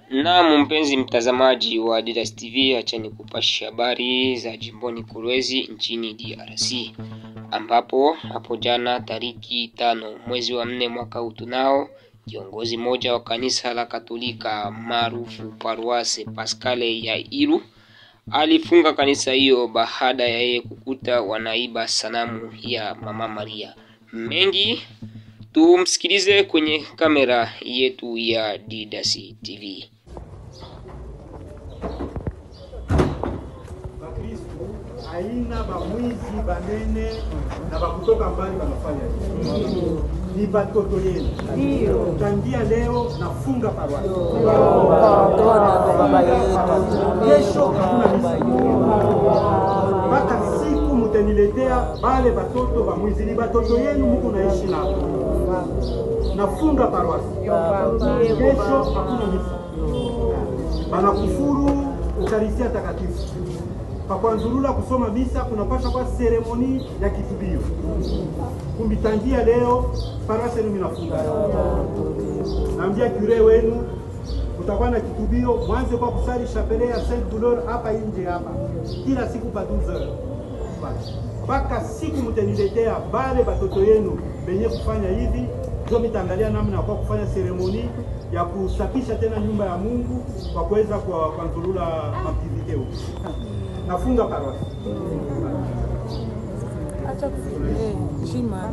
Na mpenzi mtazamaji wa Didas TV, acha nikupashe habari za jimboni Kolwezi nchini DRC, ambapo hapo jana tariki 5 mwezi wa 4 mwaka huu tunao kiongozi mmoja wa kanisa la Katolika maarufu Paroisse Pascale ya Iru alifunga kanisa hiyo baada ya yeye kukuta wanaiba sanamu ya Mama Maria. Mengi tumsikilize kwenye kamera yetu ya Didas TV. Aina bamwizi banene na bakutoka mbali wanafanya hivi. Ni batoto yenu. Ndio. Tangia leo nafunga Paroisse. Kesho hakuna misa. Mpaka siku mtaniletea bale batoto bamwizi, ni batoto yenu mko naishi nao. Nafunga Paroisse. Kesho hakuna misa. Banakufuru Ukaristia takatifu. Kwa nzurula kusoma misa kunapasha kwa seremoni ya kitubio. Kumbitangia leo Paroisse yenu minafunga. Naambia kure wenu utakuwa na kitubio, mwanze kwa kusali chapele ya Saint Douleur hapa nje hapa. Kila siku pa 12h. Mpaka siku mtaniletea bale batoto yenu benye kufanya hivi, ndio mitangalia namna kwa kufanya seremoni ya kusafisha tena nyumba ya Mungu kwa kuweza kwa nzurula activite huko. Nafunga Paroisse. Acha kufunga.